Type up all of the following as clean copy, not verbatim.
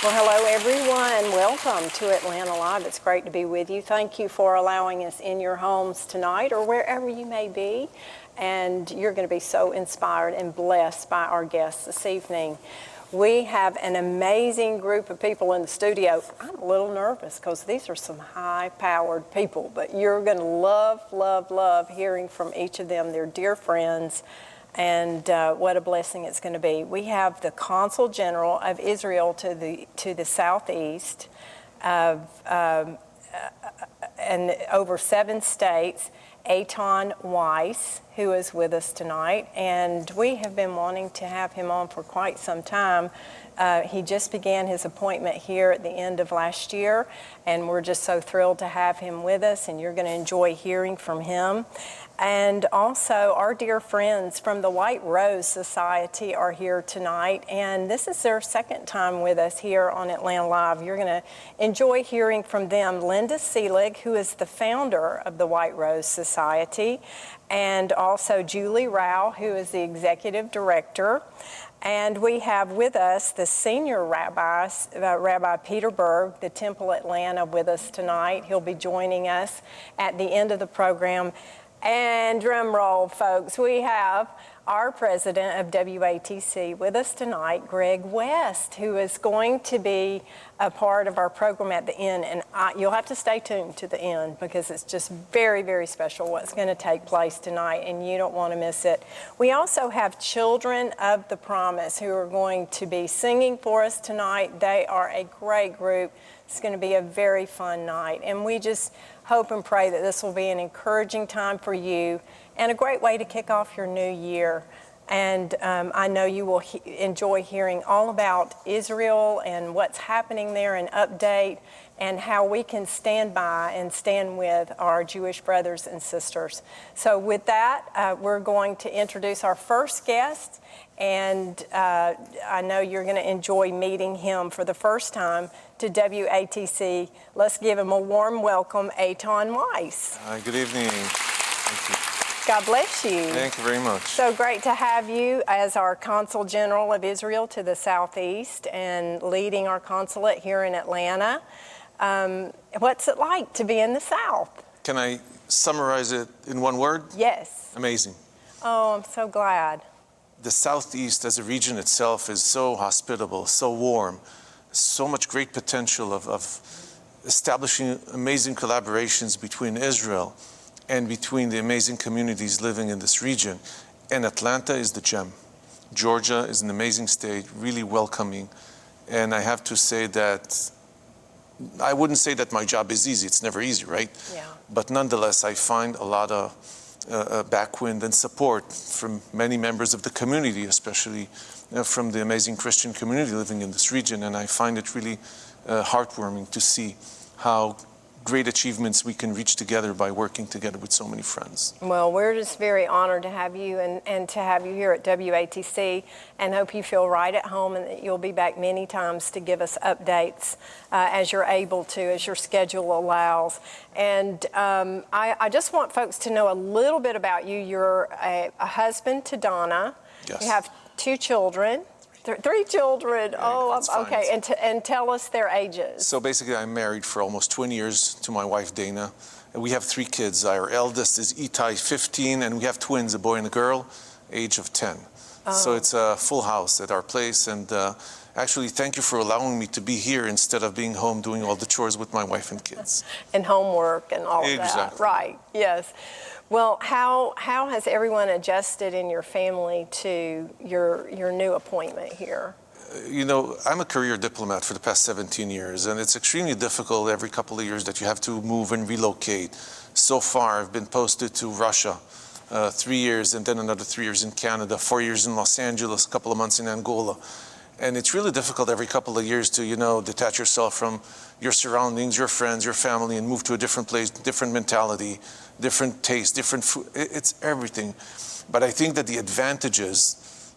Well, hello, everyone. Welcome to Atlanta Live. It's great to be with you. Thank you for allowing us in your homes tonight or wherever you may be. And you're going to be so inspired and blessed by our guests this evening. We have an amazing group of people in the studio. I'm a little nervous because these are some high-powered people, but you're going to love hearing from each of them. They're dear friends. And what a blessing it's going to be. We have the Consul General of Israel to the southeast and over 7 states, Eiton Weiss, who is with us tonight. And we have been wanting to have him on for quite some time. He just began his appointment here at the end of last year, and we're just so thrilled to have him with us, and you're going to enjoy hearing from him. And also, our dear friends from the White Rose Society are here tonight, and this is their second time with us here on Atlanta Live. You're going to enjoy hearing from them. Linda Selig, who is the founder of the White Rose Society, and also Julie Rao, who is the executive director. And we have with us the senior rabbi, Rabbi Peter Berg, the Temple Atlanta, with us tonight. He'll be joining us at the end of the program. And drum roll, folks, we have our president of WATC with us tonight, Greg West, who is going to be a part of our program at the end. And you'll have to stay tuned to the end because it's just very, very special what's going to take place tonight, and you don't want to miss it. We also have Children of the Promise who are going to be singing for us tonight. They are a great group. It's going to be a very fun night, and we just hope and pray that this will be an encouraging time for you and a great way to kick off your new year. And I know you will enjoy hearing all about Israel and what's happening there, and update, and how we can stand by and stand with our Jewish brothers and sisters. So with that, we're going to introduce our first guest, and I know you're going to enjoy meeting him for the first time to WATC. Let's give him a warm welcome, Eiton Weiss. Hi, good evening. Thank you. God bless you. Thank you very much. So great to have you as our Consul General of Israel to the Southeast and leading our consulate here in Atlanta. What's it like to be in the South? Can I summarize it in one word? Yes. Amazing. Oh, I'm so glad. The Southeast as a region itself is so hospitable, so warm, so much great potential of establishing amazing collaborations between Israel and between the amazing communities living in this region. And Atlanta is the gem. Georgia is an amazing state, really welcoming. And I have to say that, I wouldn't say that my job is easy. It's never easy, right? Yeah. But nonetheless, I find a lot of backwind and support from many members of the community, especially from the amazing Christian community living in this region. And I find it really heartwarming to see how great achievements we can reach together by working together with so many friends. Well, we're just very honored to have you and to have you here at WATC, and hope you feel right at home and that you'll be back many times to give us updates as you're able to, as your schedule allows. And I just want folks to know a little bit about you. You're a husband to Donna. Yes. You have 2 children. 3 children. Oh, okay. And tell us their ages. So basically, I'm married for almost 20 years to my wife, Dana. And we have 3 kids. Our eldest is Itai, 15, and we have twins, a boy and a girl, age of 10. Oh. So it's a full house at our place. And actually, thank you for allowing me to be here instead of being home doing all the chores with my wife and kids. And homework and all of that. Exactly. Right, yes. Well, how has everyone adjusted in your family to your new appointment here? You know, I'm a career diplomat for the past 17 years, and it's extremely difficult every couple of years that you have to move and relocate. So far, I've been posted to Russia 3 years, and then another 3 years in Canada, 4 years in Los Angeles, a couple of months in Angola. And it's really difficult every couple of years to, detach yourself from your surroundings, your friends, your family, and move to a different place, different mentality, different taste, different food. It's everything. But I think that the advantages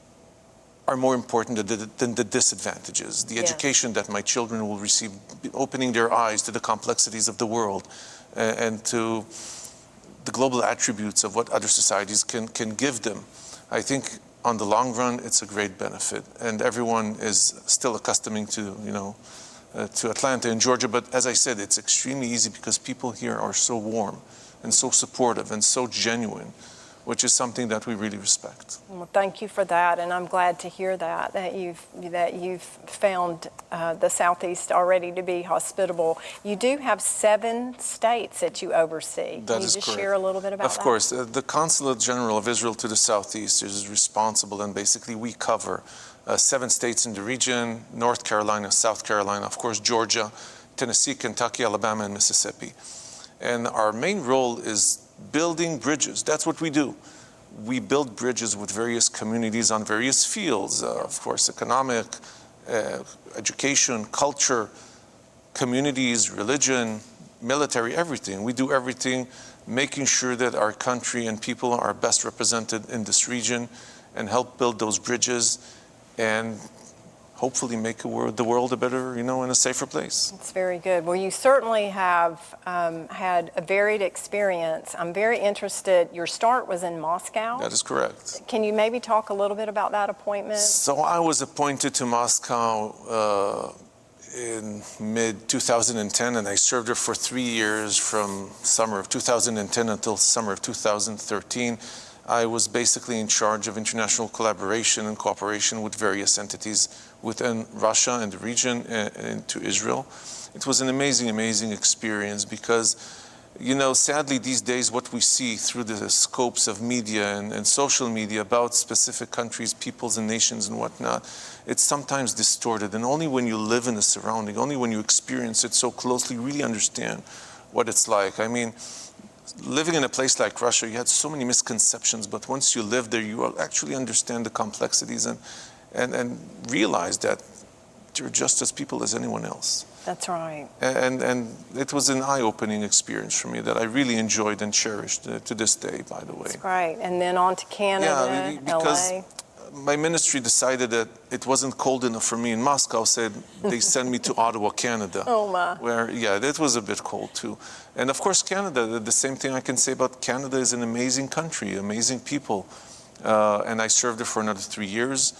are more important than the disadvantages. The education that my children will receive, opening their eyes to the complexities of the world and to the global attributes of what other societies can give them. I think on the long run, it's a great benefit. And everyone is still accustoming to, to Atlanta and Georgia. But as I said, it's extremely easy because people here are so warm and so supportive and so genuine, which is something that we really respect. Well, thank you for that, and I'm glad to hear that you've found the Southeast already to be hospitable. You do have 7 states that you oversee. That is correct. Can you just share a little bit about that? Of course. The Consulate General of Israel to the Southeast is responsible, and basically we cover 7 states in the region: North Carolina, South Carolina, of course, Georgia, Tennessee, Kentucky, Alabama, and Mississippi. And our main role is building bridges. That's what we do. We build bridges with various communities on various fields, of course, economic, education, culture, communities, religion, military, everything. We do everything, making sure that our country and people are best represented in this region and help build those bridges and hopefully make the world a better, and a safer place. It's very good. Well, you certainly have had a varied experience. I'm very interested. Your start was in Moscow. That is correct. Can you maybe talk a little bit about that appointment? So I was appointed to Moscow in mid-2010, and I served there for 3 years, from summer of 2010 until summer of 2013. I was basically in charge of international collaboration and cooperation with various entities within Russia and the region and to Israel. It was an amazing, amazing experience because, sadly these days what we see through the scopes of media and social media about specific countries, peoples and nations and whatnot, it's sometimes distorted. And only when you live in the surrounding, only when you experience it so closely, you really understand what it's like. I mean, living in a place like Russia, you had so many misconceptions, but once you live there, you will actually understand the complexities and realize that you're just as people as anyone else. That's right. And it was an eye-opening experience for me that I really enjoyed and cherished to this day, by the way. That's right. And then on to Canada, because LA. My ministry decided that it wasn't cold enough for me in Moscow, said they send me to Ottawa, Canada. Oh my. Where, it was a bit cold too. And of course, Canada, the same thing I can say about Canada, is an amazing country, amazing people. And I served there for another 3 years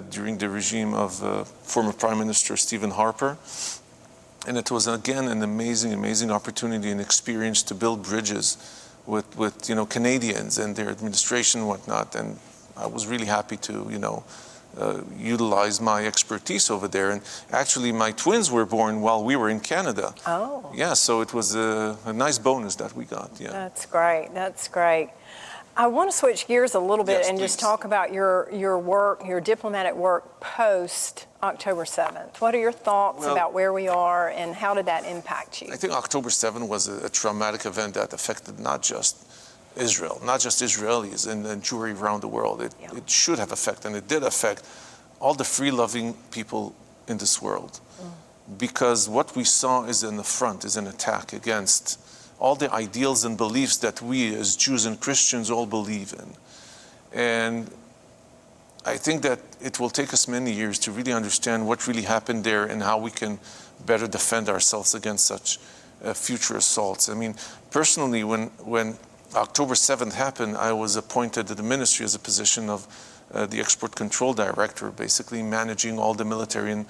during the regime of former Prime Minister Stephen Harper. And it was, again, an amazing, amazing opportunity and experience to build bridges with Canadians and their administration and whatnot. And I was really happy to, utilize my expertise over there. And actually, my twins were born while we were in Canada. Oh. Yeah, so it was a nice bonus that we got, yeah. That's great. That's great. I want to switch gears a little bit and just talk about your work, your diplomatic work post October 7th. What are your thoughts about where we are and how did that impact you? I think October 7th was a traumatic event that affected not just Israel, not just Israelis and Jewry around the world. It should have affected, and it did affect, all the free-loving people in this world. Because what we saw is an affront, is an attack against all the ideals and beliefs that we as Jews and Christians all believe in. And I think that it will take us many years to really understand what really happened there and how we can better defend ourselves against such future assaults. I mean, personally, when October 7th happened, I was appointed to the ministry as a position of the export control director, basically managing all the military and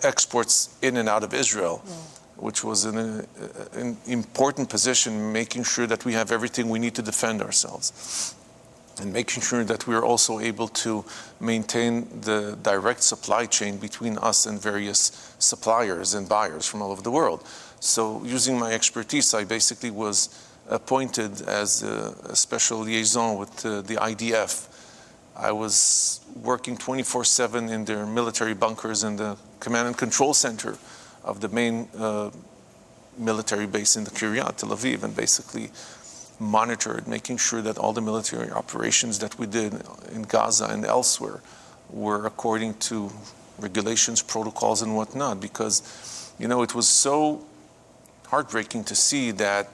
exports in and out of Israel, which was an important position, making sure that we have everything we need to defend ourselves, and making sure that we are also able to maintain the direct supply chain between us and various suppliers and buyers from all over the world. So using my expertise, I basically was appointed as a special liaison with the IDF. I was working 24/7 in their military bunkers in the command and control center of the main military base in the Kiryat, Tel Aviv, and basically monitored, making sure that all the military operations that we did in Gaza and elsewhere were according to regulations, protocols, and whatnot. Because, it was so heartbreaking to see that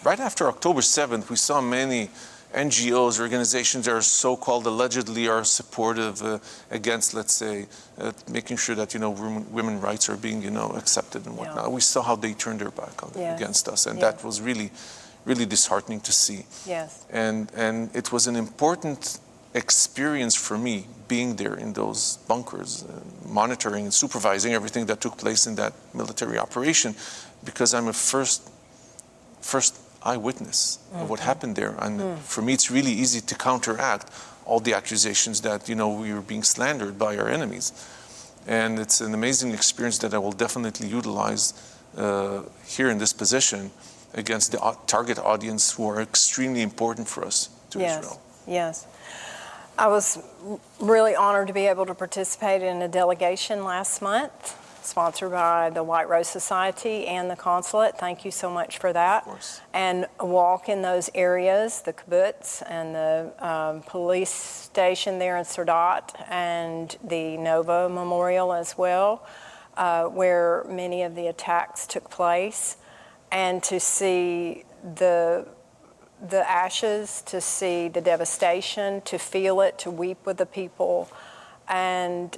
right after October 7th, we saw many NGOs, organizations that are so-called allegedly are supportive against, let's say, making sure that, women's rights are being, accepted and whatnot. Yeah. We saw how they turned their back on against us, and that was really, really disheartening to see. Yes. And it was an important experience for me being there in those bunkers, monitoring and supervising everything that took place in that military operation, because I'm a first eyewitness of what happened there. And for me, it's really easy to counteract all the accusations that, we were being slandered by our enemies. And it's an amazing experience that I will definitely utilize here in this position against the target audience who are extremely important for us to Israel. Yes. I was really honored to be able to participate in a delegation last month, sponsored by the White Rose Society and the consulate. Thank you so much for that. Of course. And walk in those areas, the kibbutz and the police station there in Sadat and the Nova Memorial as well, where many of the attacks took place, and to see the ashes, to see the devastation, to feel it, to weep with the people. And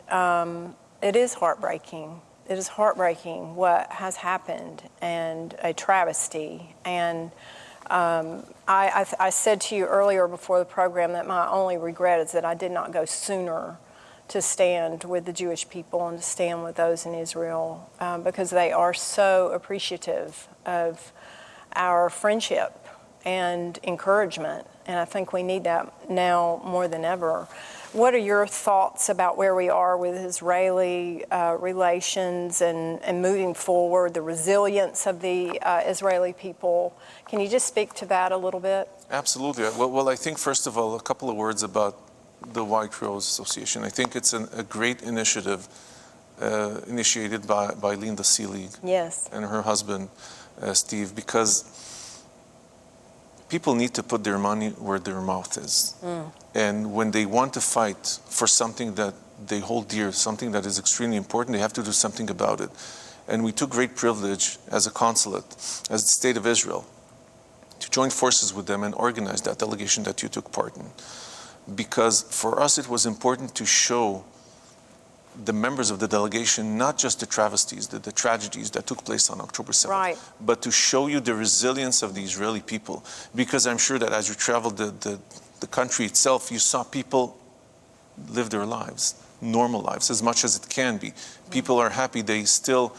it is heartbreaking. It is heartbreaking what has happened, and a travesty. And I said to you earlier before the program that my only regret is that I did not go sooner to stand with the Jewish people and to stand with those in Israel, because they are so appreciative of our friendship and encouragement, and I think we need that now more than ever. What are your thoughts about where we are with Israeli relations and moving forward, the resilience of the Israeli people? Can you just speak to that a little bit? Absolutely. Well, I think, first of all, a couple of words about the White Rose Association. I think it's a great initiative initiated by Linda Selig. Yes. And her husband, Steve, because people need to put their money where their mouth is. And when they want to fight for something that they hold dear, something that is extremely important, they have to do something about it. And we took great privilege as a consulate, as the State of Israel, to join forces with them and organize that delegation that you took part in. Because for us, it was important to show the members of the delegation, not just the travesties, the tragedies that took place on October 7th, right, but to show you the resilience of the Israeli people. Because I'm sure that as you traveled the country itself, you saw people live their lives, normal lives, as much as it can be. People are happy. They still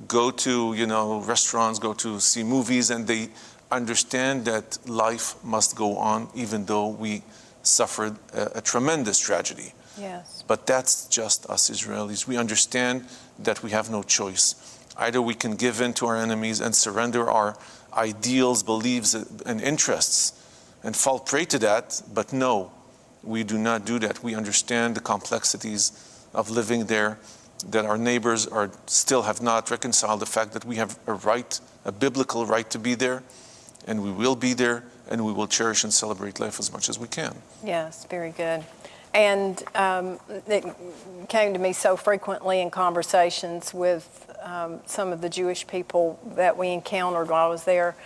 go to, restaurants, go to see movies, and they understand that life must go on, even though we suffered a tremendous tragedy. Yes. But that's just us Israelis. We understand that we have no choice. Either we can give in to our enemies and surrender our ideals, beliefs, and interests and fall prey to that, but no, we do not do that. We understand the complexities of living there, that our neighbors still have not reconciled the fact that we have a biblical right to be there, and we will be there, and we will cherish and celebrate life as much as we can. Yes, very good. And it came to me so frequently in conversations with some of the Jewish people that we encountered while I was there,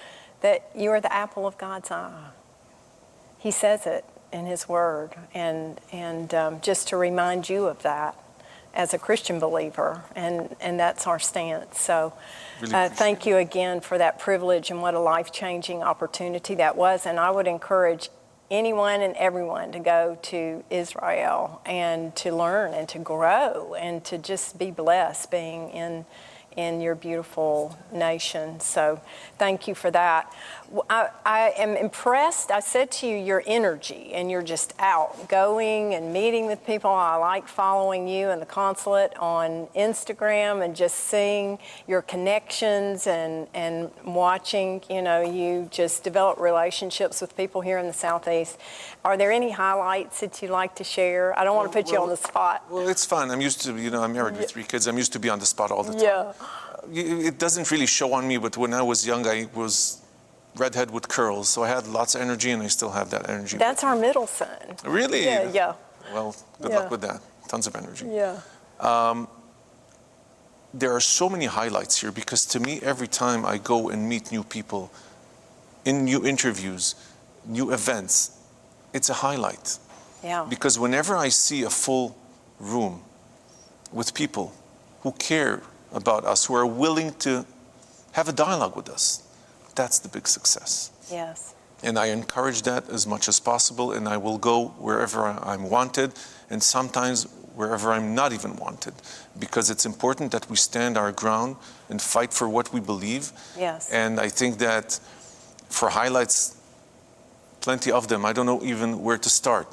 that you are the apple of God's eye. He says it in His Word, and just to remind you of that as a Christian believer, and that's our stance. So really thank you again for that privilege, and what a life-changing opportunity that was. And I would encourage anyone and everyone to go to Israel and to learn and to grow and to just be blessed being in your beautiful nation. So thank you for that. I am impressed. I said to you, your energy, and you're just out going and meeting with people. I like following you and the consulate on Instagram and just seeing your connections and watching, you just develop relationships with people here in the Southeast. Are there any highlights that you'd like to share? I don't want to put you on the spot. Well, it's fun. I'm used to, I'm married with 3 kids. I'm used to be on the spot all the time. Yeah. It doesn't really show on me, but when I was young, I was redhead with curls, so I had lots of energy, and I still have that energy. That's our middle son. Really? Yeah. Well, good luck with that. Tons of energy. Yeah. There are so many highlights here, because to me, every time I go and meet new people, in new interviews, new events, it's a highlight. Yeah. Because whenever I see a full room with people who care about us, who are willing to have a dialogue with us, that's the big success. Yes. And I encourage that as much as possible, and I will go wherever I'm wanted, and sometimes wherever I'm not even wanted, because it's important that we stand our ground and fight for what we believe. Yes. And I think that for highlights, plenty of them, I don't know even where to start.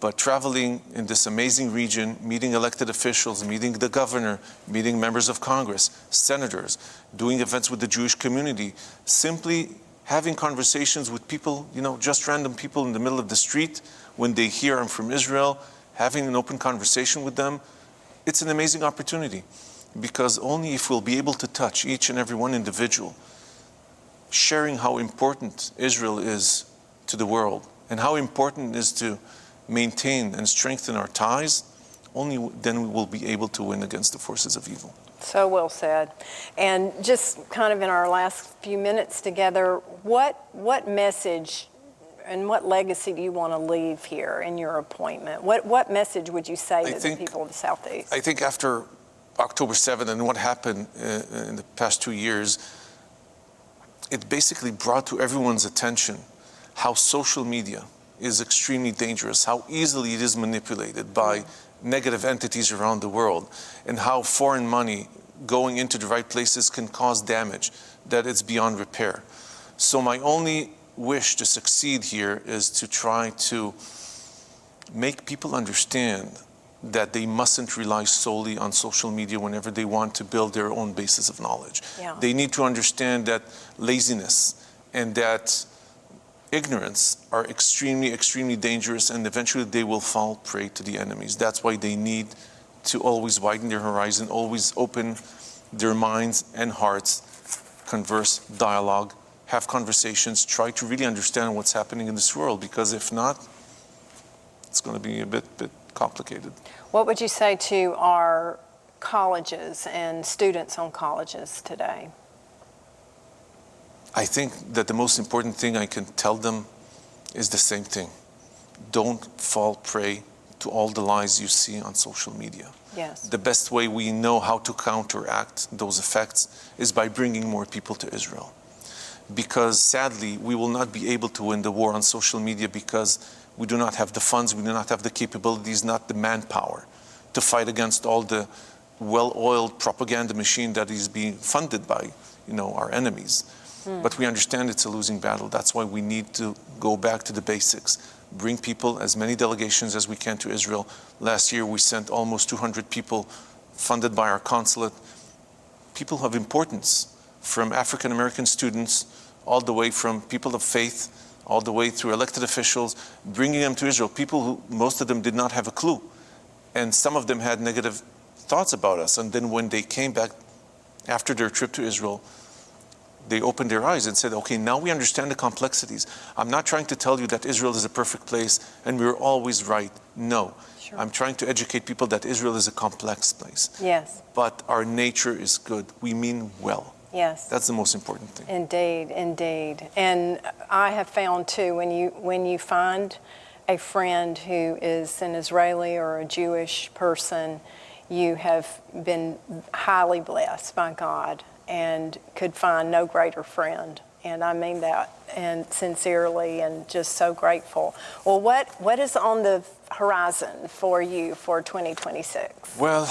But traveling in this amazing region, meeting elected officials, meeting the governor, meeting members of Congress, senators, doing events with the Jewish community, simply having conversations with people, just random people in the middle of the street, when they hear I'm from Israel, having an open conversation with them, it's an amazing opportunity. Because only if we'll be able to touch each and every one individual, sharing how important Israel is to the world, and how important it is to maintain and strengthen our ties, only then we will be able to win against the forces of evil. So well said. And just kind of in our last few minutes together, what message and what legacy do you want to leave here in your appointment? What message would you say to the people of the Southeast? I think after October 7th and what happened in the past 2 years, it basically brought to everyone's attention how social media is extremely dangerous, how easily it is manipulated by negative entities around the world, and how foreign money going into the right places can cause damage that it's beyond repair. So my only wish to succeed here is to try to make people understand that they mustn't rely solely on social media whenever they want to build their own basis of knowledge. Yeah. They need to understand that laziness and that ignorance are extremely, extremely dangerous, and eventually they will fall prey to the enemies. That's why they need to always widen their horizon, always open their minds and hearts, converse, dialogue, have conversations, try to really understand what's happening in this world, because if not, it's going to be a bit complicated. What would you say to our colleges and students on colleges today? I think that the most important thing I can tell them is the same thing. Don't fall prey to all the lies you see on social media. Yes. The best way we know how to counteract those effects is by bringing more people to Israel. Because sadly, we will not be able to win the war on social media because we do not have the funds, we do not have the capabilities, not the manpower to fight against all the well-oiled propaganda machine that is being funded by, our enemies. But we understand it's a losing battle. That's why we need to go back to the basics. Bring people, as many delegations as we can, to Israel. Last year we sent almost 200 people funded by our consulate. People of importance, from African American students, all the way from people of faith, all the way through elected officials, bringing them to Israel. People who, most of them did not have a clue. And some of them had negative thoughts about us. And then when they came back after their trip to Israel, they opened their eyes and said, okay, now we understand the complexities. I'm not trying to tell you that Israel is a perfect place and we're always right. No. Sure. I'm trying to educate people that Israel is a complex place. Yes. But our nature is good. We mean well. Yes. That's the most important thing. Indeed, indeed. And I have found too, when you find a friend who is an Israeli or a Jewish person, you have been highly blessed by God and could find no greater friend. And I mean that, and sincerely, and just so grateful. Well, what is on the horizon for you for 2026? Well,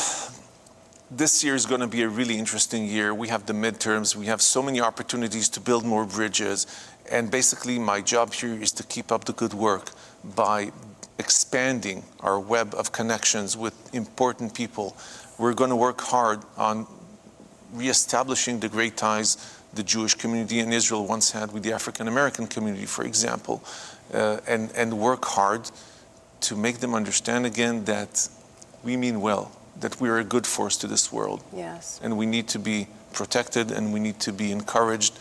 this year is going to be a really interesting year. We have the midterms. We have so many opportunities to build more bridges. And basically, my job here is to keep up the good work by expanding our web of connections with important people. We're going to work hard on reestablishing the great ties the Jewish community in Israel once had with the African American community, for example, and work hard to make them understand again that we mean well, that we are a good force to this world. Yes. And we need to be protected and we need to be encouraged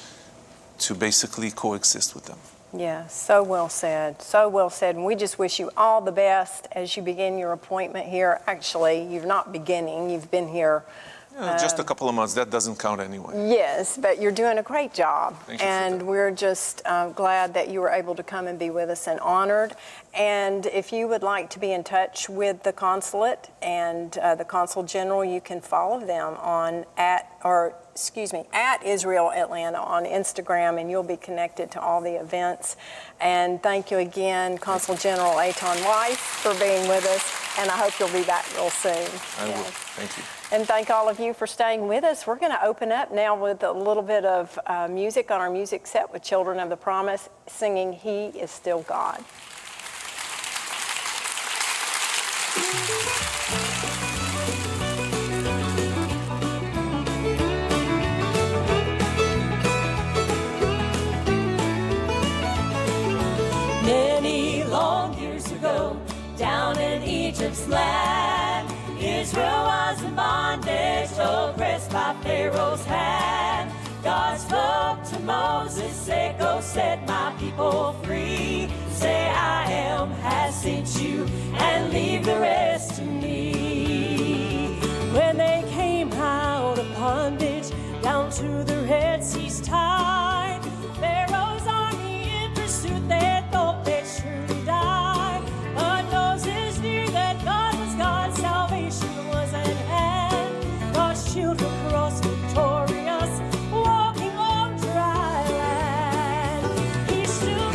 to basically coexist with them. Yeah, so well said, so well said. And we just wish you all the best as you begin your appointment here. Actually, you're not beginning, you've been here Just a couple of months, that doesn't count anyway. Yes, but you're doing a great job. Thank you for And that. we're just glad that you were able to come and be with us and honored. And if you would like to be in touch with the consulate and the consul general, you can follow them on at Israel Atlanta on Instagram, and you'll be connected to all the events. And thank you again, Consul General Eiton Weiss, for being with us, and I hope you'll be back real soon. I will. Thank you. And thank all of you for staying with us. We're going to open up now with a little bit of music on our music set with Children of the Promise singing He Is Still God. Many long years ago, down in Egypt's land, Israel was in bondage, oppressed by Pharaoh's hand. God spoke to Moses, said, go set my people free. Say, I am has sent you, and leave the rest to me. When they came out of bondage, down to the Red Sea's tide, Pharaoh's army in pursuit, they thought they'd surely die. But Moses knew that God was God, salvation was at hand. God's children crossed victorious, walking on dry land. He's still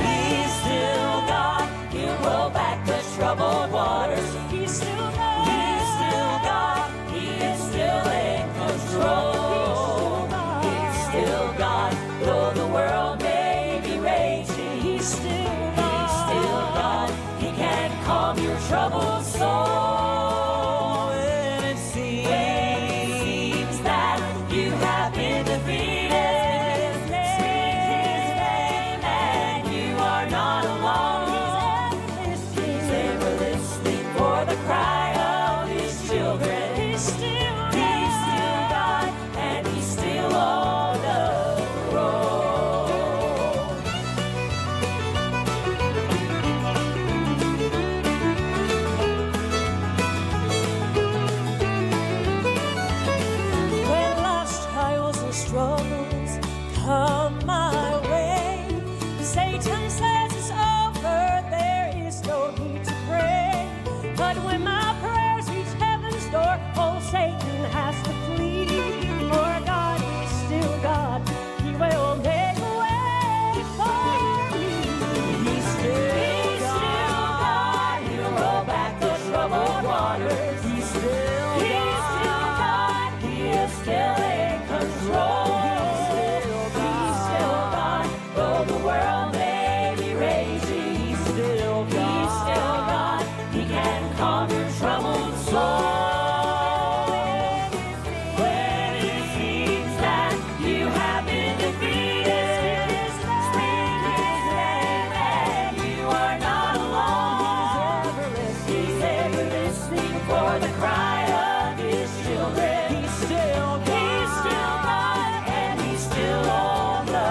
God, he'll roll back the troubled waters. He's still God, he is still in control. He's still God, though the world may be raging. He's still God, he can calm your troubled soul. And it seems that you have been defeated. Speak his name and you are not alone. He's ever listening for the cry of his children. He's still God, and he's still on the road. When life's trials and struggles come my way, Satan says it's over, there is no need to pray. But when my prayers reach heaven's door, old Satan has to flee. For God is still God, he will make a way for me. He's still God, he'll roll back the troubled waters. He's still God, he is still in control. He's still God, though the world may be raging. He's still God, he can calm your troubled soul. When it seems that you have been defeated, speak his name and you are not alone. He's ever listening for the cry of his children. He's still God, and he's still on the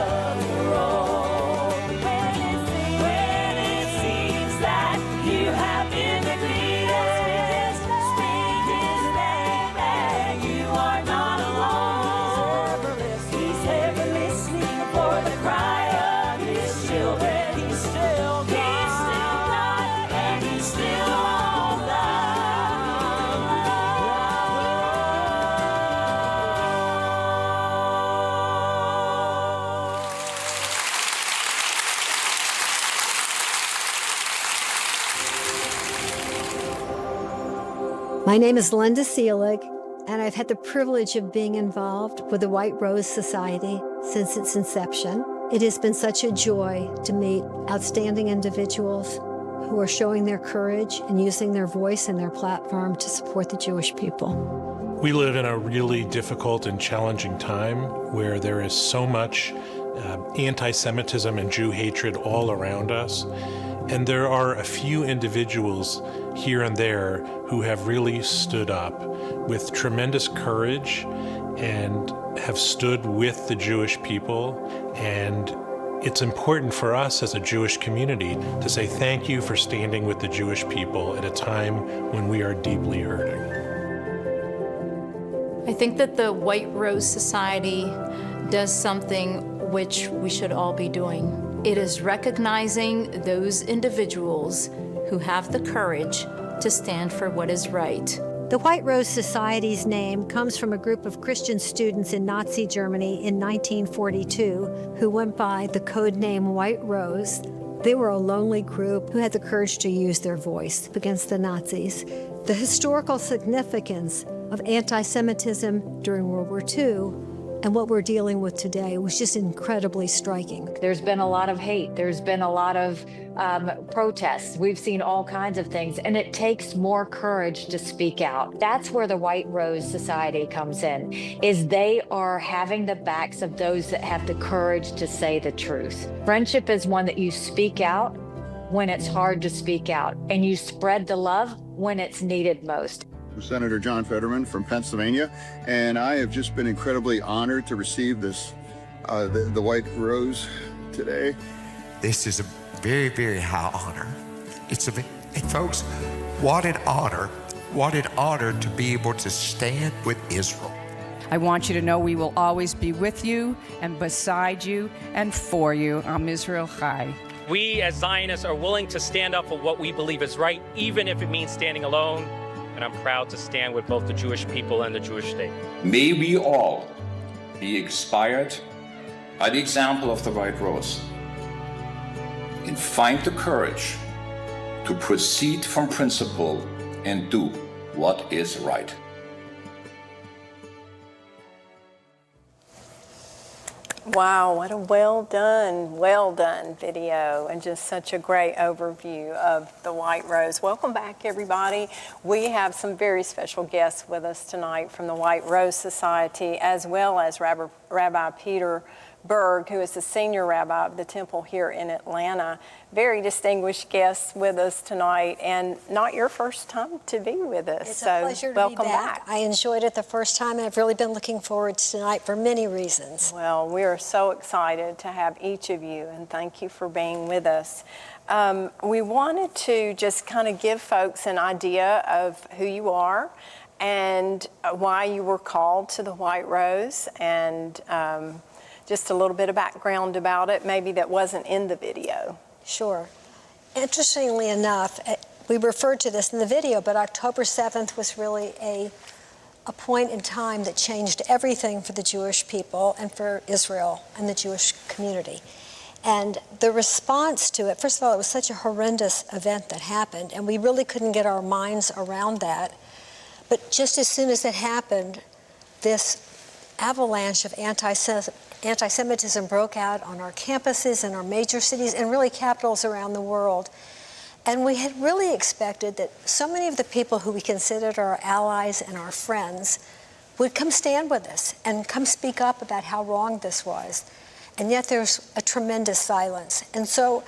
road. When it seems that you have been defeated, speak his name and you are not alone. He's ever listening for the cry of his children. He's still God, and he's still on the road. My name is Linda Selig, and I've had the privilege of being involved with the White Rose Society since its inception. It has been such a joy to meet outstanding individuals who are showing their courage and using their voice and their platform to support the Jewish people. We live in a really difficult and challenging time where there is so much anti-Semitism and Jew hatred all around us. And there are a few individuals here and there who have really stood up with tremendous courage and have stood with the Jewish people. And it's important for us as a Jewish community to say thank you for standing with the Jewish people at a time when we are deeply hurting. I think that the White Rose Society does something which we should all be doing. It is recognizing those individuals who have the courage to stand for what is right. The White Rose Society's name comes from a group of Christian students in Nazi Germany in 1942 who went by the code name White Rose. They were a lonely group who had the courage to use their voice against the Nazis. The historical significance of anti-Semitism during World War II and what we're dealing with today was just incredibly striking. There's been a lot of hate. There's been a lot of protests. We've seen all kinds of things, and it takes more courage to speak out. That's where the White Rose Society comes in, is they are having the backs of those that have the courage to say the truth. Friendship is one that you speak out when it's hard to speak out, and you spread the love when it's needed most. Senator John Fetterman from Pennsylvania, and I have just been incredibly honored to receive this, the White Rose today. This is a very, very high honor. And folks, what an honor to be able to stand with Israel. I want you to know we will always be with you and beside you and for you. Am Israel Chai. We as Zionists are willing to stand up for what we believe is right, even if it means standing alone. And I'm proud to stand with both the Jewish people and the Jewish state. May we all be inspired by the example of the White Rose and find the courage to proceed from principle and do what is right. Wow, what a well done video, and just such a great overview of the White Rose. Welcome back, everybody. We have some very special guests with us tonight from the White Rose Society, as well as Rabbi Peter Berg, who is the senior rabbi of the temple here in Atlanta. Very distinguished guests with us tonight, and not your first time to be with us. It's a pleasure to be back. I enjoyed it the first time, and I've really been looking forward to tonight for many reasons. Well, we are so excited to have each of you, and thank you for being with us. We wanted to just kind of give folks an idea of who you are and why you were called to the White Rose, and just a little bit of background about it, maybe that wasn't in the video. Sure. Interestingly enough, we referred to this in the video, but October 7th was really a point in time that changed everything for the Jewish people and for Israel and the Jewish community. And the response to it, first of all, it was such a horrendous event that happened, and we really couldn't get our minds around that. But just as soon as it happened, this avalanche of anti-Semitism broke out on our campuses and our major cities and really capitals around the world. And we had really expected that so many of the people who we considered our allies and our friends would come stand with us and come speak up about how wrong this was. And yet there's a tremendous silence. And so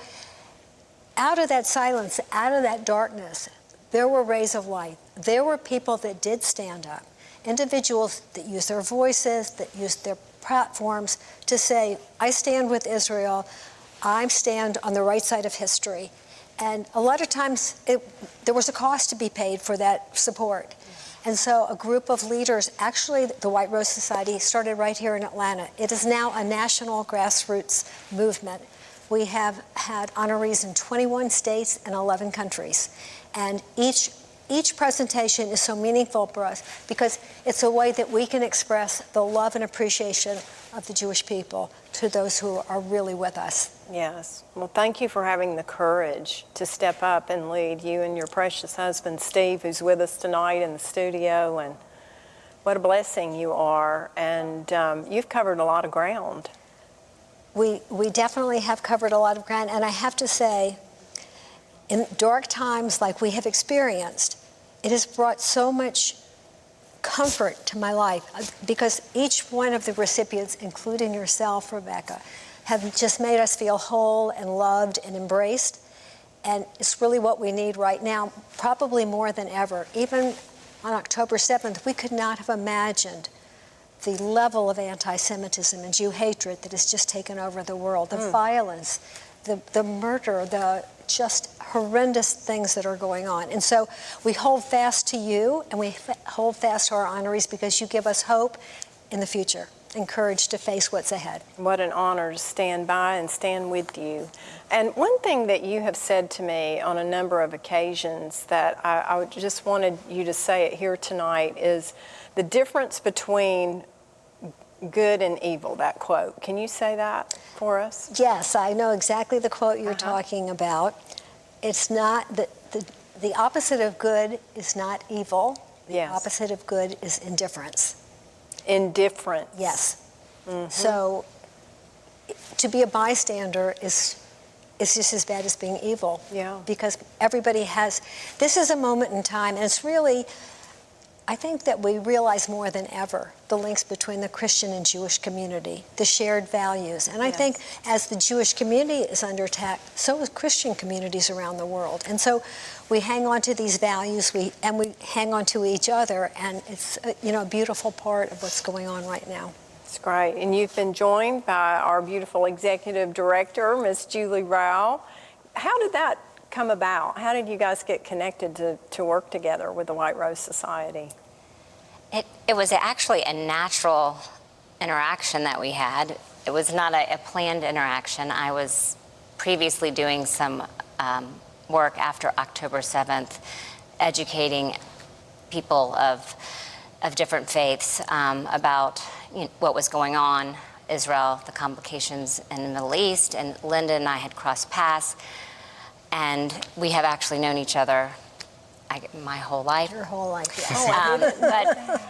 out of that silence, out of that darkness, there were rays of light. There were people that did stand up. Individuals that used their voices, that used their platforms to say, I stand with Israel, I stand on the right side of history. And a lot of times there was a cost to be paid for that support. And so a group of leaders, actually the White Rose Society started right here in Atlanta. It is now a national grassroots movement. We have had honorees in 21 states and 11 countries. And each presentation is so meaningful for us because it's a way that we can express the love and appreciation of the Jewish people to those who are really with us. Yes. Well, thank you for having the courage to step up and lead, you and your precious husband, Steve, who's with us tonight in the studio. And what a blessing you are. And you've covered a lot of ground. We definitely have covered a lot of ground. And I have to say, in dark times like we have experienced, it has brought so much comfort to my life because each one of the recipients, including yourself, Rebecca, have just made us feel whole and loved and embraced. And it's really what we need right now, probably more than ever. Even on October 7th, we could not have imagined the level of anti-Semitism and Jew hatred that has just taken over the world, the violence, the murder, the just horrendous things that are going on. And so we hold fast to you, and we hold fast to our honorees because you give us hope in the future and courage to face what's ahead. What an honor to stand by and stand with you. And one thing that you have said to me on a number of occasions that I just wanted you to say it here tonight is the difference between good and evil, that quote. Can you say that for us? Yes, I know exactly the quote you're talking about. It's not, the opposite of good is not evil. The opposite of good is indifference. Indifference. Yes. Mm-hmm. So to be a bystander is just as bad as being evil. Yeah. Because everybody has, this is a moment in time, and it's really, I think that we realize more than ever the links between the Christian and Jewish community, the shared values. And I think as the Jewish community is under attack, so is Christian communities around the world. And so we hang on to these values, we hang on to each other, and it's a beautiful part of what's going on right now. It's great. And you've been joined by our beautiful executive director, Miss Julie Rao. How did that come about? How did you guys get connected to work together with the White Rose Society? It was actually a natural interaction that we had. It was not a planned interaction. I was previously doing some work after October 7th, educating people of different faiths about what was going on, Israel, the complications in the Middle East, and Linda and I had crossed paths. And we have actually known each other my whole life. Your whole life, yes. But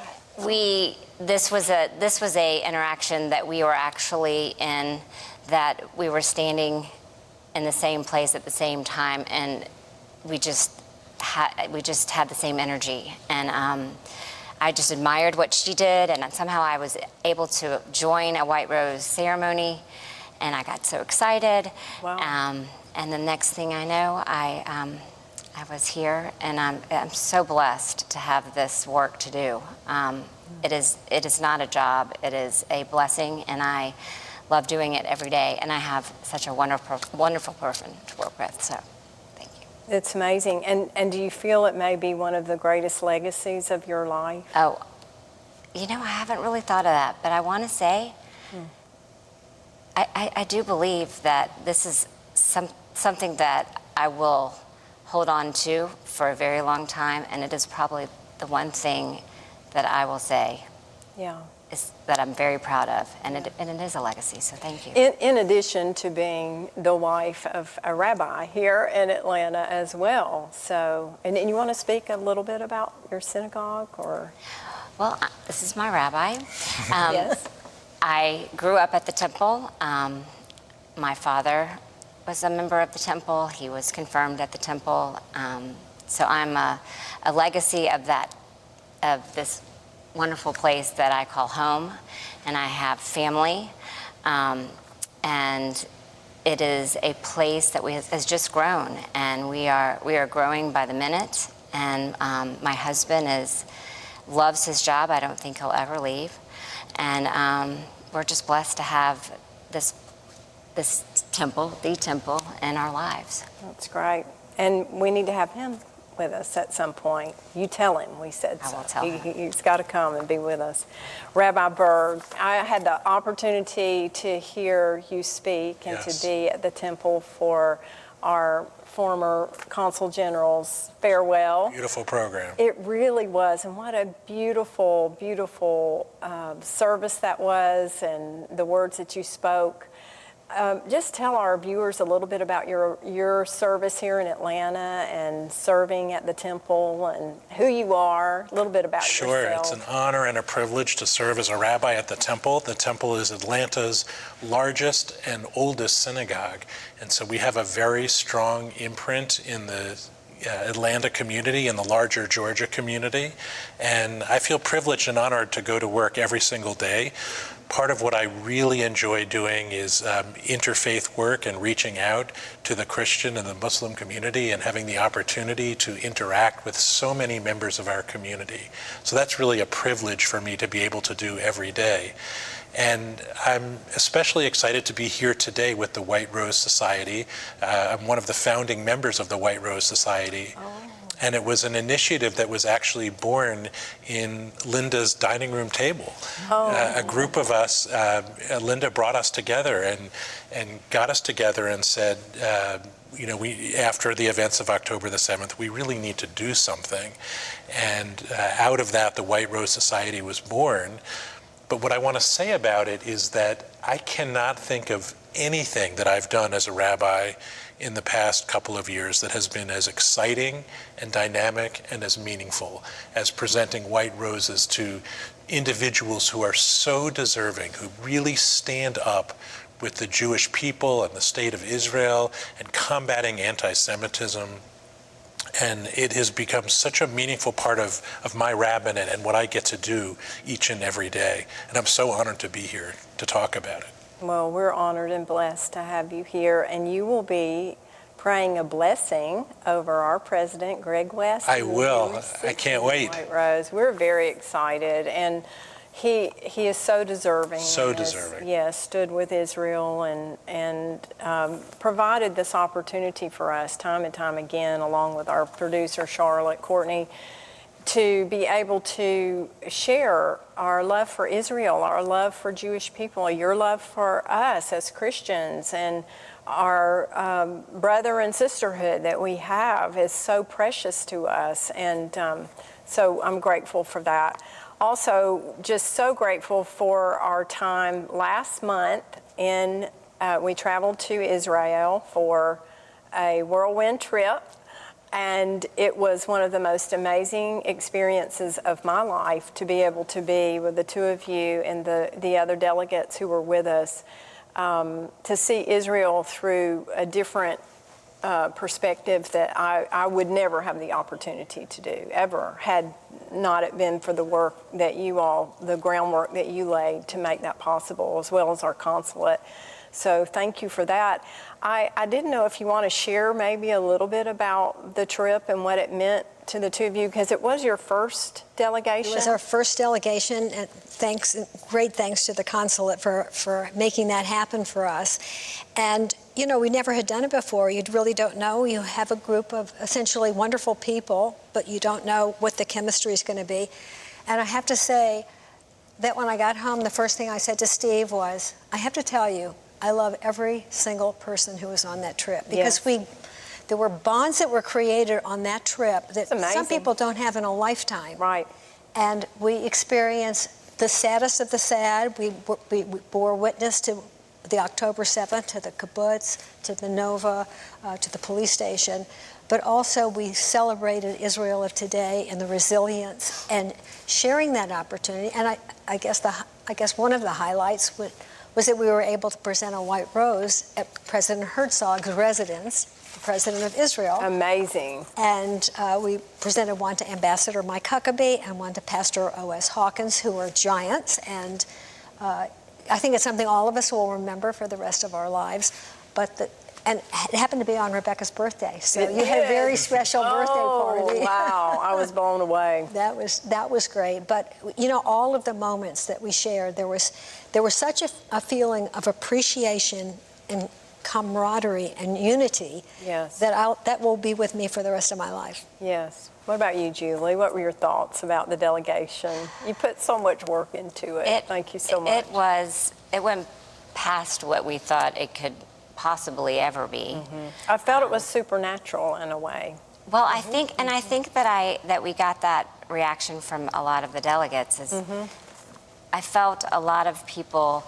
this was a interaction that we were actually in, that we were standing in the same place at the same time, and we just had the same energy. And I just admired what she did, and somehow I was able to join a White Rose ceremony, and I got so excited. Wow. And the next thing I know, I was here, and I'm so blessed to have this work to do. It is not a job; it is a blessing, and I love doing it every day. And I have such a wonderful person to work with. So, thank you. It's amazing. And do you feel it may be one of the greatest legacies of your life? Oh, I haven't really thought of that, but I want to say, I do believe that this is something that I will hold on to for a very long time, and it is probably the one thing that I will say is that I'm very proud of, and it is a legacy, so thank you. In addition to being the wife of a rabbi here in Atlanta as well. So, and you want to speak a little bit about your synagogue, or? Well, this is my rabbi. Yes. I grew up at the temple. My father was a member of the temple. He was confirmed at the temple. So I'm a legacy of this wonderful place that I call home, and I have family, and it is a place that has just grown, and we are growing by the minute. And my husband loves his job. I don't think he'll ever leave, and we're just blessed to have this temple, the temple, in our lives. That's great. And we need to have him with us at some point. You tell him we said so. I will tell him. He's got to come and be with us. Rabbi Berg, I had the opportunity to hear you speak and to be at the temple for our former Consul General's farewell. Beautiful program. It really was, and what a beautiful, beautiful service that was, and the words that you spoke. Just tell our viewers a little bit about your service here in Atlanta and serving at the temple and who you are, a little bit about yourself. Sure, it's an honor and a privilege to serve as a rabbi at the temple. The temple is Atlanta's largest and oldest synagogue, and so we have a very strong imprint in the Atlanta community and the larger Georgia community, and I feel privileged and honored to go to work every single day. part of what I really enjoy doing is interfaith work and reaching out to the Christian and the Muslim community and having the opportunity to interact with so many members of our community. So that's really a privilege for me to be able to do every day. And I'm especially excited to be here today with the White Rose Society. I'm one of the founding members of the White Rose Society. And it was an initiative that was actually born in Linda's dining room table. A group of us, Linda brought us together and got us together and said, after the events of October the 7th, we really need to do something. And out of that, the White Rose Society was born. But what I want to say about it is that I cannot think of anything that I've done as a rabbi in the past couple of years that has been as exciting and dynamic and as meaningful as presenting white roses to individuals who are so deserving, who really stand up with the Jewish people and the state of Israel and combating anti-Semitism. And it has become such a meaningful part of my rabbinate and what I get to do each and every day. And I'm so honored to be here to talk about it. Well, we're honored and blessed to have you here, and you will be praying a blessing over our president, Greg West. I will. I can't wait. White Rose. We're very excited, and he is so deserving. So deserving. Yes, stood with Israel and provided this opportunity for us time and time again, along with our producer, Charlotte Courtney, to be able to share our love for Israel, our love for Jewish people, your love for us as Christians, and our brother and sisterhood that we have is so precious to us. And so I'm grateful for that. Also, just so grateful for our time last month we traveled to Israel for a whirlwind trip. And it was one of the most amazing experiences of my life to be able to be with the two of you and the other delegates who were with us, to see Israel through a different perspective that I would never have the opportunity to do, ever, had not it been for the work that the groundwork that you laid to make that possible, as well as our consulate. So thank you for that. I didn't know if you want to share maybe a little bit about the trip and what it meant to the two of you, because it was your first delegation. It was our first delegation, and great thanks to the consulate for making that happen for us. And, we never had done it before. You really don't know. You have a group of essentially wonderful people, but you don't know what the chemistry is going to be. And I have to say that when I got home, the first thing I said to Steve was, I have to tell you, I love every single person who was on that trip, because there were bonds that were created on that trip that some people don't have in a lifetime. Right. And we experienced the saddest of the sad. We bore witness to the October 7th, to the kibbutz, to the Nova, to the police station. But also we celebrated Israel of today and the resilience and sharing that opportunity. And I guess one of the highlights was that we were able to present a white rose at President Herzog's residence, the President of Israel. Amazing. And we presented one to Ambassador Mike Huckabee and one to Pastor O.S. Hawkins, who are giants. And I think it's something all of us will remember for the rest of our lives. And it happened to be on Rebecca's birthday, so you had a very special birthday party. Wow, I was blown away. That was great. But all of the moments that we shared, there was such a feeling of appreciation and camaraderie and unity. Yes. That will be with me for the rest of my life. Yes. What about you, Julie? What were your thoughts about the delegation? You put so much work into it. Thank you so much. It went past what we thought it could possibly ever be. Mm-hmm. I felt it was supernatural in a way. Well, I think that we got that reaction from a lot of the delegates. I felt a lot of people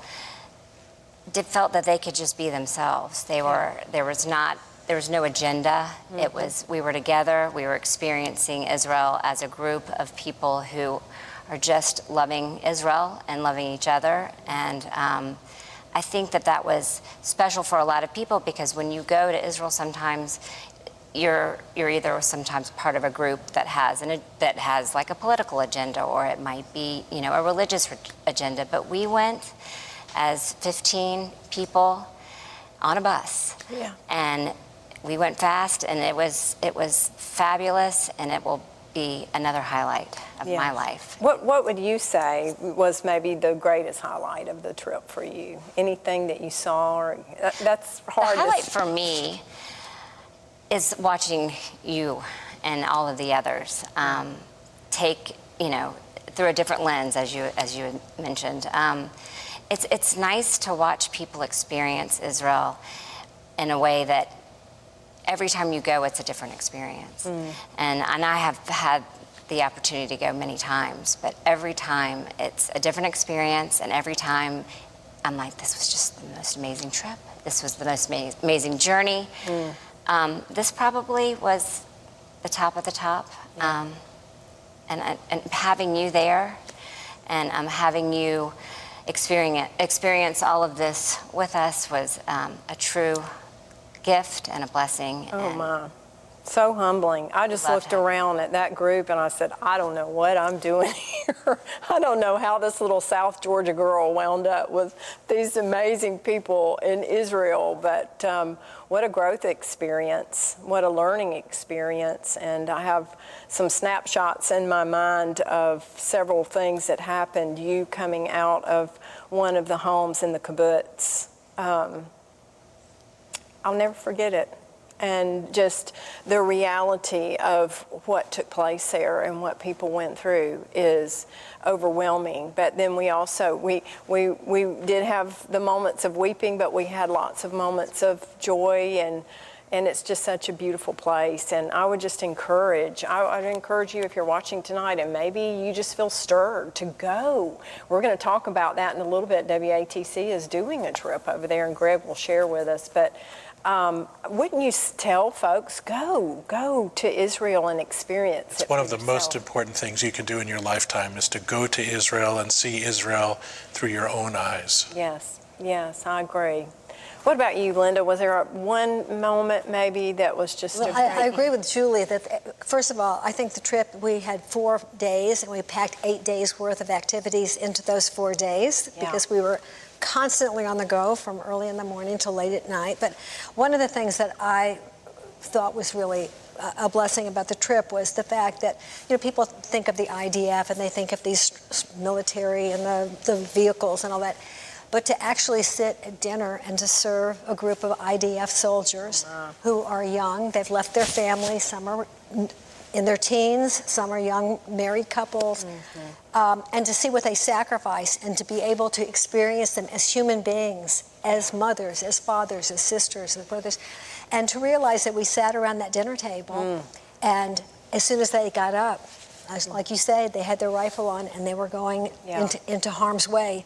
felt that they could just be themselves. There was no agenda. Mm-hmm. We were together. We were experiencing Israel as a group of people who are just loving Israel and loving each other. And I think that was special for a lot of people, because when you go to Israel sometimes, you're either sometimes part of a group that has like a political agenda, or it might be, you know, a religious agenda. But we went as 15 people on a bus, and we went fast, and it was fabulous, and it will be another highlight of my life. What would you say was maybe the greatest highlight of the trip for you? Anything that you saw? Or, that's hard. The highlight for me is watching you and all of the others take, you know, through a different lens, as you had mentioned. It's nice to watch people experience Israel in a way that every time you go, it's a different experience. And I have had the opportunity to go many times, but every time it's a different experience, and every time I'm like, this was just the most amazing trip. This was the most amazing journey. This probably was the top of the top. And having you there, and having you experience all of this with us was a true gift and a blessing. Oh my, so humbling. I just looked around at that group and I said, I don't know what I'm doing here. I don't know how this little South Georgia girl wound up with these amazing people in Israel, but what a growth experience, what a learning experience. And I have some snapshots in my mind of several things that happened, you coming out of one of the homes in the kibbutz. I'll never forget it. And just the reality of what took place there and what people went through is overwhelming. But then we also, we did have the moments of weeping, but we had lots of moments of joy, and it's just such a beautiful place. And I would just encourage, I'd encourage you, if you're watching tonight and maybe you just feel stirred, to go. We're going to talk about that in a little bit. WATC is doing a trip over there, and Greg will share with us. But wouldn't you tell folks, go to Israel and experience it? It's one of the most important things you can do in your lifetime, is to go to Israel and see Israel through your own eyes. Yes, I agree. What about you, Linda? Was there one moment maybe that was just I agree with Julie that, first of all, I think the trip, we had 4 days, and we packed 8 days worth of activities into those 4 days because we were constantly on the go from early in the morning till late at night. But one of the things that I thought was really a blessing about the trip was the fact that, you know, people think of the IDF and they think of these military and the vehicles and all that. But to actually sit at dinner and to serve a group of IDF soldiers who are young, they've left their families, some are in their teens, some are young married couples, and to see what they sacrifice and to be able to experience them as human beings, as mothers, as fathers, as sisters, as brothers, and to realize that we sat around that dinner table, and as soon as they got up, like you said, they had their rifle on and they were going into harm's way,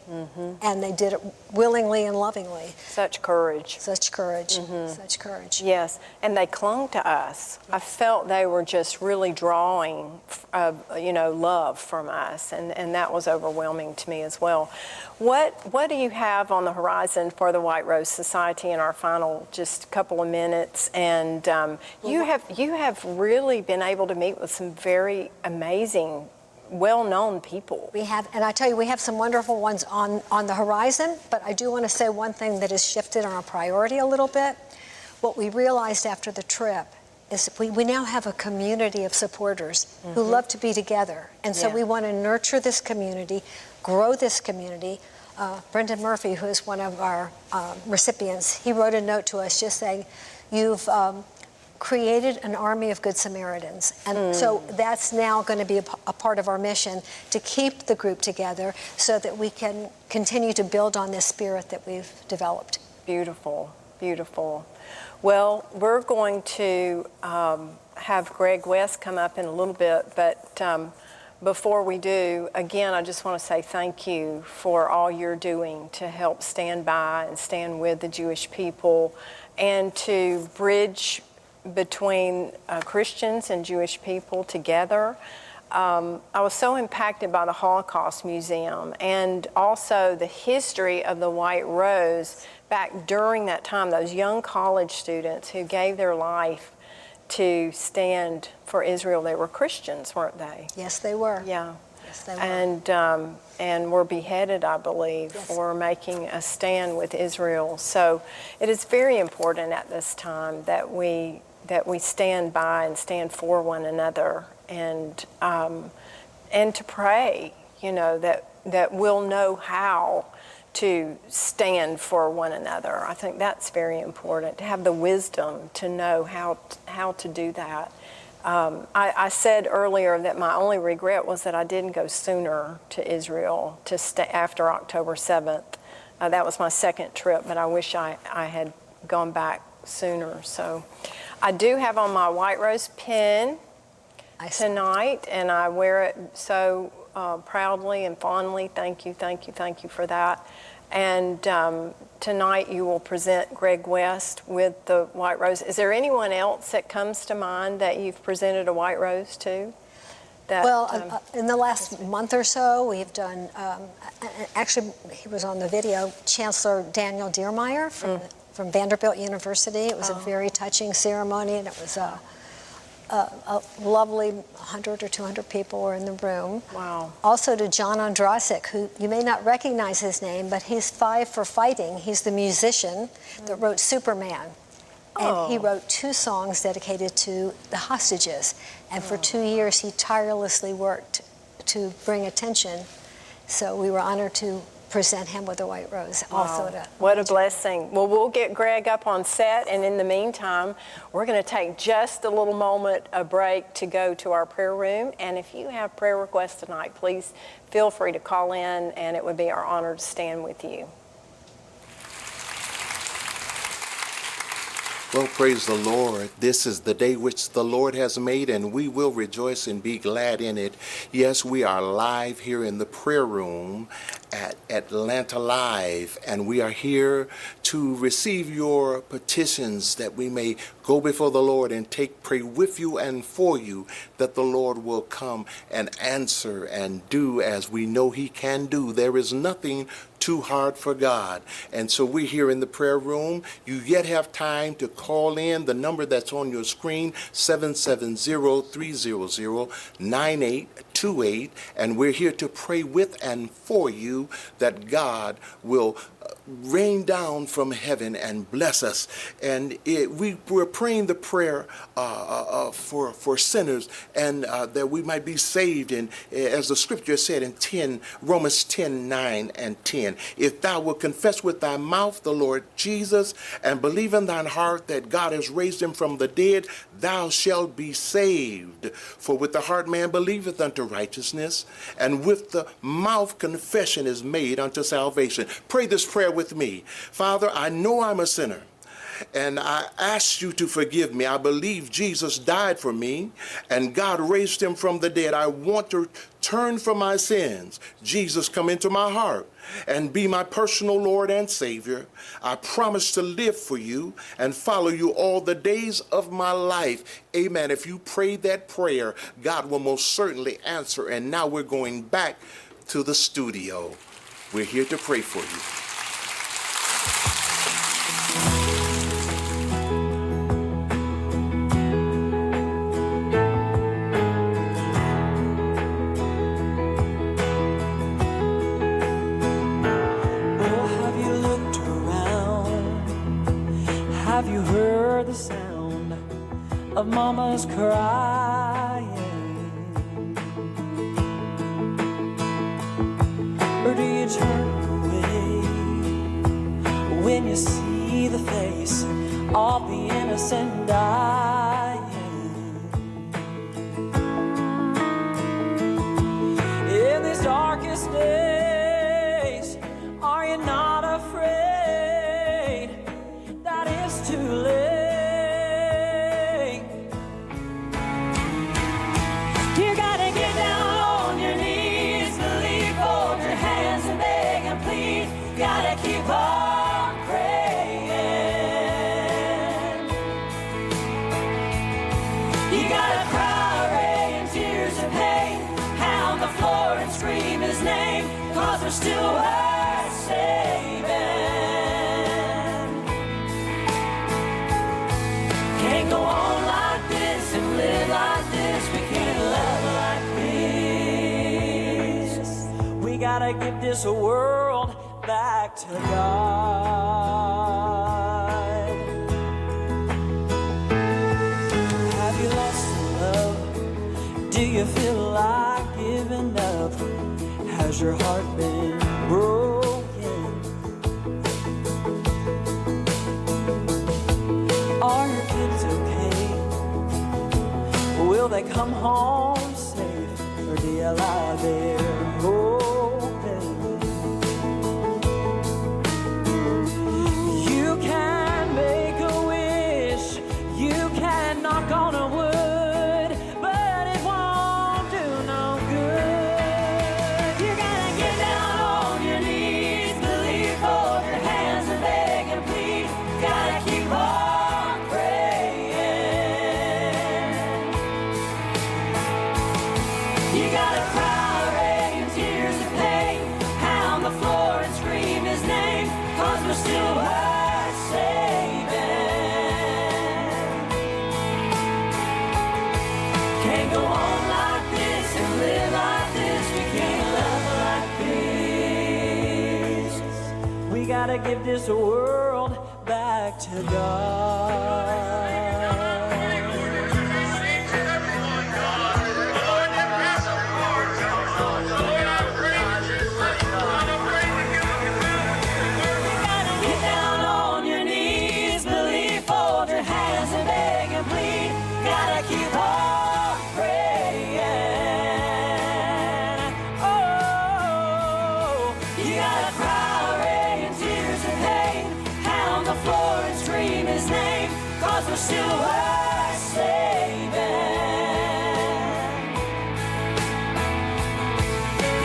and they did it willingly and lovingly. Such courage. Such courage. Such courage. Yes, and they clung to us. I felt they were just really drawing, love from us, and that was overwhelming to me as well. What do you have on the horizon for the White Rose Society in our final just couple of minutes? And you have really been able to meet with some very amazing, well-known people. We have, and I tell you, we have some wonderful ones on the horizon, but I do want to say one thing that has shifted on our priority a little bit. What we realized after the trip is we now have a community of supporters who love to be together. And so we want to nurture this community, grow this community. Brendan Murphy, who is one of our recipients, he wrote a note to us just saying, you've created an army of good Samaritans. And so that's now going to be a part of our mission, to keep the group together so that we can continue to build on this spirit that we've developed. Beautiful, beautiful. Well, we're going to have Greg West come up in a little bit, but before we do, again, I just want to say thank you for all you're doing to help stand by and stand with the Jewish people and to bridge between Christians and Jewish people together. I was so impacted by the Holocaust Museum and also the history of the White Rose back during that time, those young college students who gave their life to stand for Israel. They were Christians, weren't they? Yes, they were. Yeah. Yes, they were. And were beheaded, I believe, for making a stand with Israel. So it is very important at this time that we stand by and stand for one another, and to pray, that we'll know how to stand for one another. I think that's very important, to have the wisdom to know how to do that. I said earlier that my only regret was that I didn't go sooner to Israel after October 7th. That was my second trip, but I wish I had gone back sooner. So I do have on my White Rose pin tonight, and I wear it so proudly and fondly. Thank you for that. And tonight you will present Greg West with the White Rose. Is there anyone else that comes to mind that you've presented a White Rose to? In the last month or so, we've done, actually, he was on the video, Chancellor Daniel Diermeyer from Vanderbilt University. It was a very touching ceremony, and it was a lovely 100 or 200 people were in the room. Wow. Also to John Ondrasik, who you may not recognize his name, but he's Five for Fighting. He's the musician that wrote Superman. And he wrote 2 songs dedicated to the hostages. And for 2 years, he tirelessly worked to bring attention. So we were honored to present him with a White Rose. Wow. What a blessing. Well, we'll get Greg up on set, and in the meantime, we're going to take just a little moment, a break, to go to our prayer room. And if you have prayer requests tonight, please feel free to call in, and it would be our honor to stand with you. Well, praise the Lord. This is the day which the Lord has made, and we will rejoice and be glad in it. Yes, we are live here in the prayer room at Atlanta Live, and we are here to receive your petitions that we may go before the Lord and pray with you and for you, that the Lord will come and answer and do as we know he can do. There is nothing too hard for God. And so we're here in the prayer room. You yet have time to call in the number that's on your screen, 770-300-9828, and we're here to pray with and for you that God will rain down from heaven and bless us. And we're praying the prayer for sinners, and that we might be saved. And as the scripture said in Romans 10:9 and 10, if thou wilt confess with thy mouth the Lord Jesus and believe in thine heart that God has raised him from the dead, thou shalt be saved. For with the heart man believeth unto righteousness, and with the mouth confession is made unto salvation. Pray this prayer with me. Father, I know I'm a sinner, and I ask you to forgive me. I believe Jesus died for me, and God raised him from the dead. I want to turn from my sins. Jesus, come into my heart and be my personal Lord and Savior. I promise to live for you and follow you all the days of my life. Amen. If you prayed that prayer, God will most certainly answer. And now we're going back to the studio. We're here to pray for you. Have you heard the sound of mama's crying? Or do you turn away when you see the face of the innocent dying? In these darkest days, are you not afraid? Too late. You gotta get down on your knees, believe, hold your hands and beg and plead. Gotta keep on praying. You gotta cry, rain, tears of pain, pound the floor and scream his name, 'cause there's still worth saving. Can't go on like this. gotta give this world back to God. Have you lost some love? Do you feel like giving up? Has your heart been broken? Are your kids okay? Will they come home safe? Or do you lie there hoping? You can make a wish, you can knock on a wood, but it won't do no good. You gotta get down on your knees, believe, hold your hands and beg and plead. Gotta keep on praying. You gotta cry, rain, tears of pain, pound the floor and scream his name, 'cause we're still worth saving. Can't go on like this and live like this. We can't love like this. We gotta give this world back to God. Get down on your knees, believe, fold your hands and beg and plead. Gotta keep on praying. Oh, you gotta cry, rain, tears of pain, pound the floor and scream his name, 'cause we're still worth saving.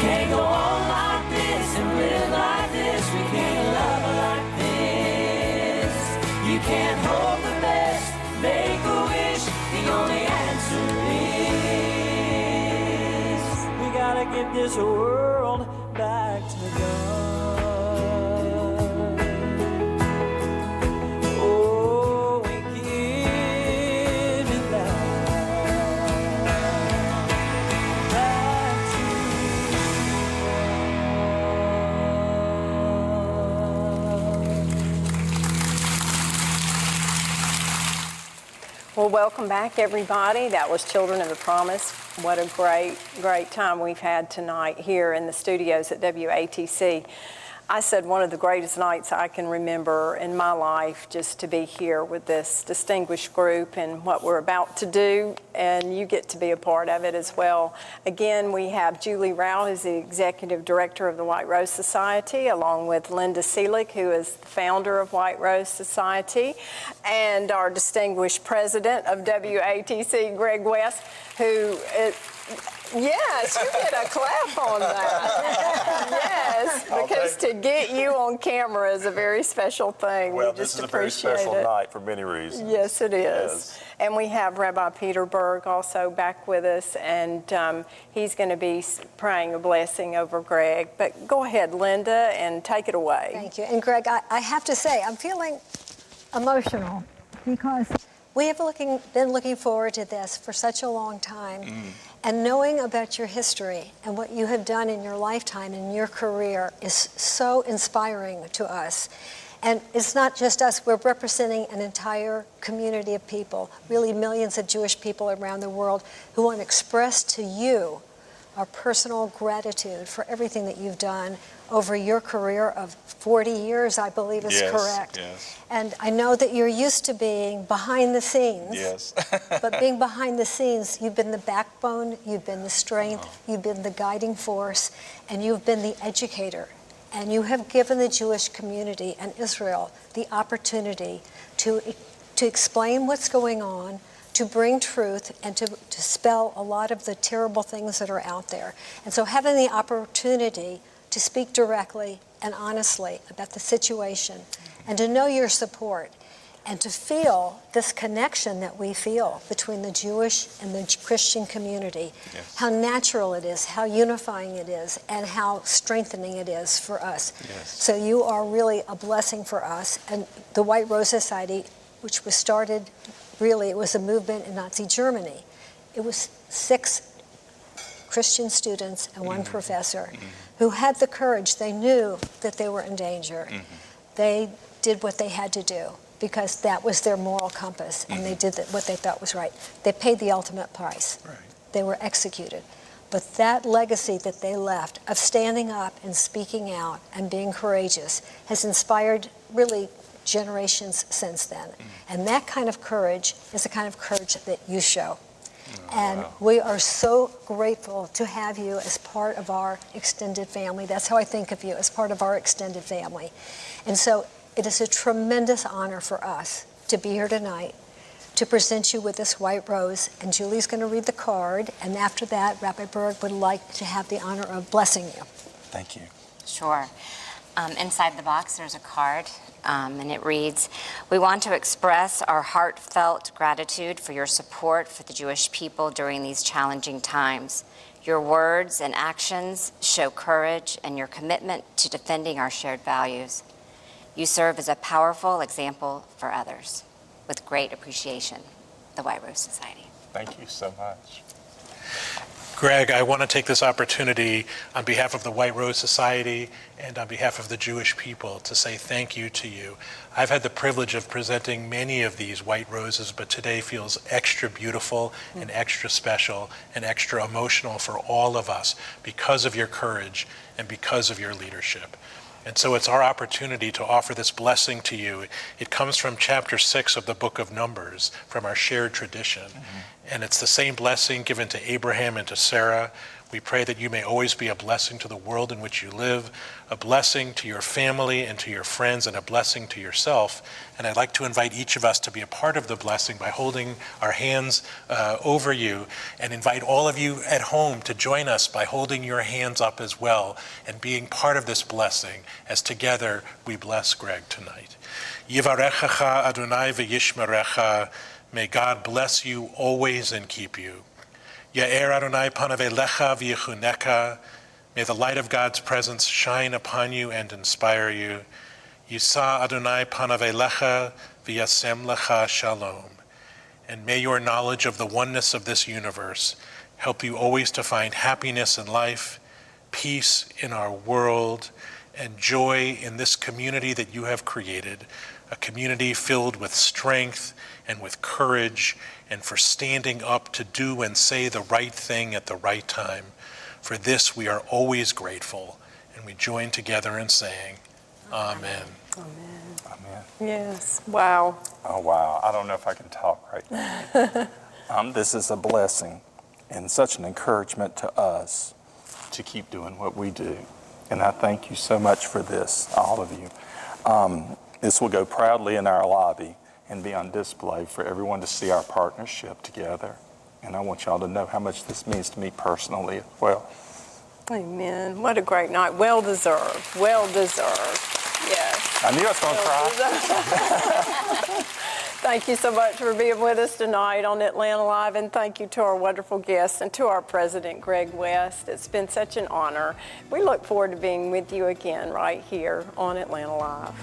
Can't go on like this and live like this. We can't love like this. You can't hope the best, make a wish. The only answer is we gotta give this world back to God. Oh, we give it back to Well, welcome back, everybody. That was Children of the Promise. What a great time we've had tonight here in the studios at WATC. I said one of the greatest nights I can remember in my life, just to be here with this distinguished group and what we're about to do, and you get to be a part of it as well. Again, we have Julie Rao, who's the Executive Director of the White Rose Society, along with Linda Selig, who is the founder of White Rose Society, and our distinguished President of WATC, Greg West, who is... Yes, you get a clap on that. Yes, because to get you on camera is a very special thing. Well, we this just is a very appreciate special it. night for many reasons. Yes, it is. Yes. And we have Rabbi Berg also back with us, and he's going to be praying a blessing over Greg. But go ahead, Linda, and take it away. Thank you. And Greg, I have to say, I'm feeling emotional because we have been looking forward to this for such a long time. And knowing about your history and what you have done in your lifetime and your career is so inspiring to us. And it's not just us, we're representing an entire community of people, really millions of Jewish people around the world who want to express to you our personal gratitude for everything that you've done over your career of 40 years, I believe is correct. Yes. And I know that you're used to being behind the scenes. Yes. But being behind the scenes, you've been the backbone, you've been the strength, you've been the guiding force, and you've been the educator. And you have given the Jewish community and Israel the opportunity to explain what's going on, to bring truth, and to spell a lot of the terrible things that are out there. And so having the opportunity to speak directly and honestly about the situation, and to know your support, and to feel this connection that we feel between the Jewish and the Christian community, how natural it is, how unifying it is, and how strengthening it is for us. So you are really a blessing for us. And the White Rose Society, which was started, really, it was a movement in Nazi Germany. It was 6 Christian students and one professor who had the courage. They knew that they were in danger. They did what they had to do because that was their moral compass, and they did what they thought was right. They paid the ultimate price. They were executed. But that legacy that they left of standing up and speaking out and being courageous has inspired really generations since then. And that kind of courage is the kind of courage that you show. And we are so grateful to have you as part of our extended family. That's how I think of you, as part of our extended family. And so it is a tremendous honor for us to be here tonight to present you with this white rose. And Julie's going to read the card. And after that, Rabbi Berg would like to have the honor of blessing you. Thank you. Sure. Inside the box, there's a card, and it reads, "We want to express our heartfelt gratitude for your support for the Jewish people during these challenging times. Your words and actions show courage and your commitment to defending our shared values. You serve as a powerful example for others. With great appreciation, the White Rose Society." Thank you so much. Greg, I want to take this opportunity on behalf of the White Rose Society and on behalf of the Jewish people to say thank you to you. I've had the privilege of presenting many of these white roses, but today feels extra beautiful and extra special and extra emotional for all of us because of your courage and because of your leadership. And so it's our opportunity to offer this blessing to you. It comes from chapter 6 of the book of Numbers, from our shared tradition. And it's the same blessing given to Abraham and to Sarah. We pray that you may always be a blessing to the world in which you live, a blessing to your family and to your friends, and a blessing to yourself. And I'd like to invite each of us to be a part of the blessing by holding our hands over you, and invite all of you at home to join us by holding your hands up as well and being part of this blessing as together we bless Greg tonight. Yivarechecha Adonai v'yishmerecha. May God bless you always and keep you. Ya'er Adonai panav elecha v'yichuneka. May the light of God's presence shine upon you and inspire you. Yisa Adonai panav elecha v'yasem lecha shalom. And may your knowledge of the oneness of this universe help you always to find happiness in life, peace in our world, and joy in this community that you have created, a community filled with strength and with courage, and for standing up to do and say the right thing at the right time. For this we are always grateful, and we join together in saying, Amen. Amen. Amen. Yes. Wow. Oh, wow. I don't know if I can talk right now. This is a blessing and such an encouragement to us to keep doing what we do. And I thank you so much for this, all of you. This will go proudly in our lobby and be on display for everyone to see our partnership together. And I want y'all to know how much this means to me personally as well. Amen. What a great night. Well deserved. Well deserved. Yes. I knew I was going to cry. Thank you so much for being with us tonight on Atlanta Live, and thank you to our wonderful guests and to our president, Greg West. It's been such an honor. We look forward to being with you again right here on Atlanta Live.